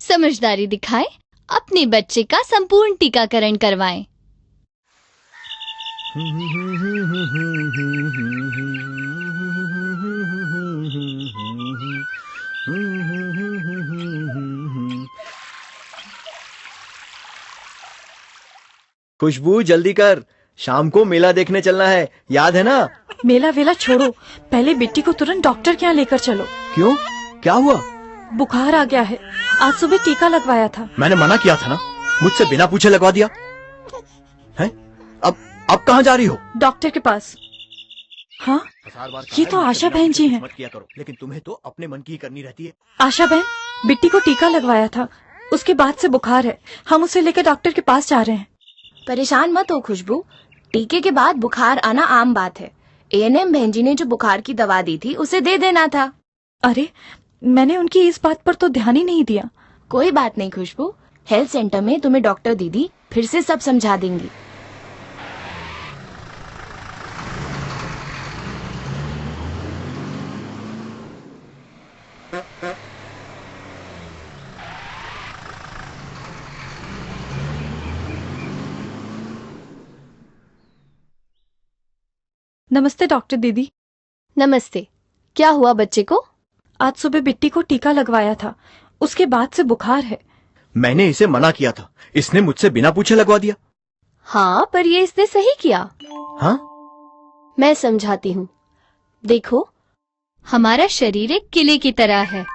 समझदारी दिखाएं, अपने बच्चे का संपूर्ण टीकाकरण करवाएं। खुशबू जल्दी कर, शाम को मेला देखने चलना है, याद है ना? मेला वेला छोड़ो, पहले बिट्टी को तुरंत डॉक्टर के यहाँ लेकर चलो। क्यों, क्या हुआ? बुखार आ गया है, आज सुबह टीका लगवाया था। मैंने मना किया था ना, मुझसे बिना पूछे लगवा दिया है। अब कहाँ जा रही हो? डॉक्टर के पास। हाँ, ये तो आशा बहन जी हैं। मत किया करो, लेकिन तुम्हें तो अपने मन की ही करनी रहती है। आशा बहन, बिट्टी को टीका लगवाया था, उसके बाद से बुखार है, हम उसे लेकर डॉक्टर के पास जा रहे हैं। परेशान मत हो खुशबू, टीके के बाद बुखार आना आम बात है। एएनएम बहन जी ने जो बुखार की दवा दी थी उसे दे देना था। अरे, मैंने उनकी इस बात पर तो ध्यान ही नहीं दिया। कोई बात नहीं खुशबू, हेल्थ सेंटर में तुम्हें डॉक्टर दीदी फिर से सब समझा देंगी। नमस्ते डॉक्टर दीदी। नमस्ते, क्या हुआ बच्चे को? आज सुबह बिट्टी को टीका लगवाया था, उसके बाद से बुखार है। मैंने इसे मना किया था, इसने मुझसे बिना पूछे लगवा दिया। हाँ, पर ये इसने सही किया। हाँ? मैं समझाती हूँ। देखो, हमारा शरीर एक किले की तरह है।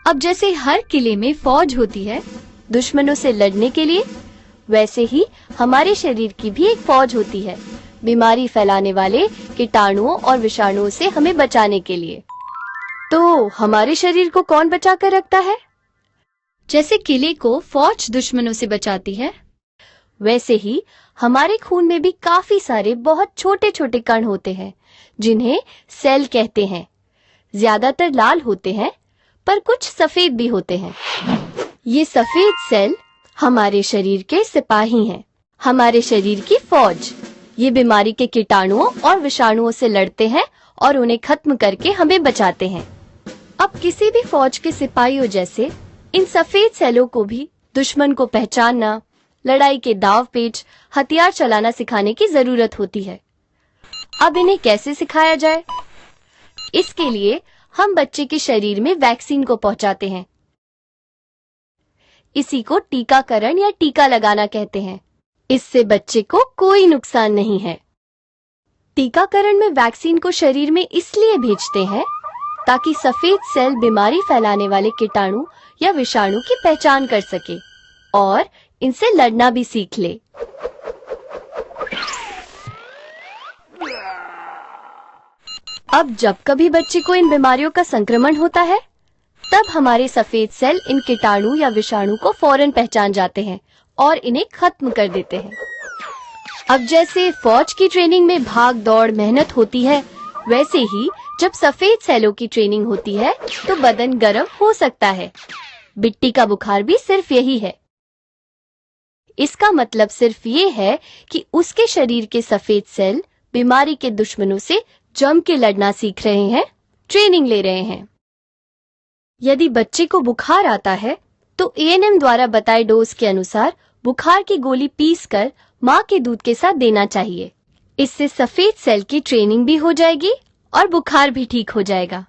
अब जैसे हर किले में फौज होती है दुश्मनों से लड़ने के लिए, वैसे ही हमारे शरीर की भी एक फौज होती है बीमारी फैलाने वाले कीटाणुओं और विषाणुओं से हमें बचाने के लिए। तो हमारे शरीर को कौन बचा कर रखता है? जैसे किले को फौज दुश्मनों से बचाती है, वैसे ही हमारे खून में भी काफी सारे बहुत छोटे छोटे कण होते हैं जिन्हें सेल कहते हैं। ज्यादातर लाल होते हैं, पर कुछ सफेद भी होते हैं। ये सफेद सेल हमारे शरीर के सिपाही हैं, हमारे शरीर की फौज। ये बीमारी के कीटाणुओं और विषाणुओं से लड़ते हैं और उन्हें खत्म करके हमें बचाते हैं। अब किसी भी फौज के सिपाहियों जैसे इन सफेद सेलों को भी दुश्मन को पहचानना, लड़ाई के दाव पेच, हथियार चलाना सिखाने की जरूरत होती है। अब इन्हें कैसे सिखाया जाए? इसके लिए हम बच्चे के शरीर में वैक्सीन को पहुंचाते हैं। इसी को टीकाकरण या टीका लगाना कहते हैं। इससे बच्चे को कोई नुकसान नहीं है। टीकाकरण में वैक्सीन को शरीर में इसलिए भेजते हैं ताकि सफेद सेल बीमारी फैलाने वाले कीटाणु या विषाणु की पहचान कर सके और इनसे लड़ना भी सीख ले। अब जब कभी बच्चे को इन बीमारियों का संक्रमण होता है, तब हमारे सफेद सेल इन कीटाणु या विषाणु को फौरन पहचान जाते हैं और इन्हें खत्म कर देते हैं। अब जैसे फौज की ट्रेनिंग में भाग दौड़ मेहनत होती है, वैसे ही जब सफेद सेलों की ट्रेनिंग होती है तो बदन गर्म हो सकता है। बिट्टी का बुखार भी सिर्फ यही है। इसका मतलब सिर्फ ये है कि उसके शरीर के सफेद सेल बीमारी के दुश्मनों से जम के लड़ना सीख रहे हैं, ट्रेनिंग ले रहे हैं। यदि बच्चे को बुखार आता है तो एएनएम द्वारा बताए डोज के अनुसार बुखार की गोली पीसकर माँ के दूध के साथ देना चाहिए। इससे सफेद सेल की ट्रेनिंग भी हो जाएगी और बुखार भी ठीक हो जाएगा।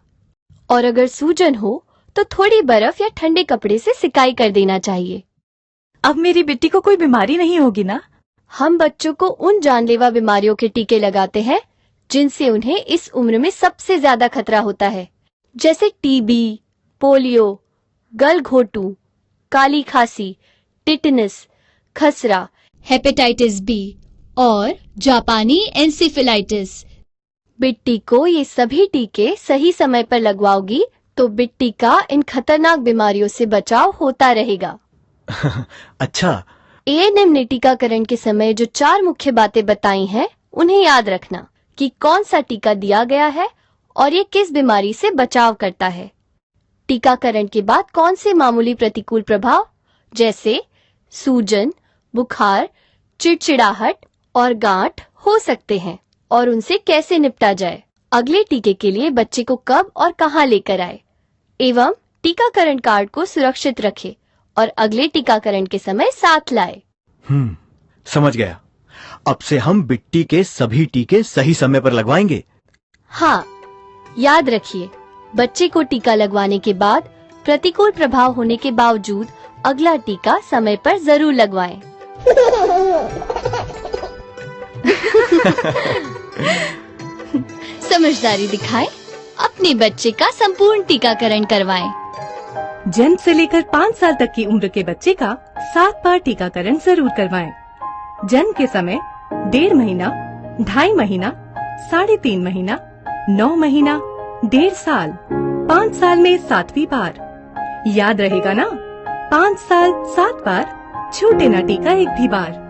और अगर सूजन हो तो थोड़ी बर्फ या ठंडे कपड़े से सिकाई कर देना चाहिए। अब मेरी बिट्टी को कोई बीमारी नहीं होगी ना? हम बच्चों को उन जानलेवा बीमारियों के टीके लगाते हैं जिनसे उन्हें इस उम्र में सबसे ज्यादा खतरा होता है, जैसे टीबी, पोलियो, गलघोटू, काली खांसी, टिटनस, खसरा, हेपेटाइटिस बी और जापानी एन्सेफेलाइटिस। बिट्टी को ये सभी टीके सही समय पर लगवाओगी तो बिट्टी का इन खतरनाक बीमारियों से बचाव होता रहेगा। अच्छा। एएनएम ने टीकाकरण के समय जो 4 मुख्य बातें बताई हैं, उन्हें याद रखना कि कौन सा टीका दिया गया है और ये किस बीमारी से बचाव करता है। टीकाकरण के बाद कौन से मामूली प्रतिकूल प्रभाव जैसे सूजन, बुखार, चिड़चिड़ाहट और गांठ हो सकते हैं और उनसे कैसे निपटा जाए। अगले टीके के लिए बच्चे को कब और कहां लेकर आए एवं टीकाकरण कार्ड को सुरक्षित रखें और अगले टीकाकरण के समय साथ लाए। समझ गया। अब से हम बिट्टी के सभी टीके सही समय पर लगवाएंगे। हाँ, याद रखिए, बच्चे को टीका लगवाने के बाद प्रतिकूल प्रभाव होने के बावजूद अगला टीका समय पर जरूर लगवाएं। समझदारी दिखाएं, अपने बच्चे का संपूर्ण टीकाकरण करवाएं। जन्म से लेकर 5 साल तक की उम्र के बच्चे का 7 बार टीकाकरण जरूर करवाएं। जन्म के समय 1.5 महीना, 2.5 महीना, 3.5 महीना, 9 महीना, 1.5 साल, 5 साल में 7वीं बार। याद रहेगा ना, 5 साल 7 बार, छूटे ना टीका एक भी बार।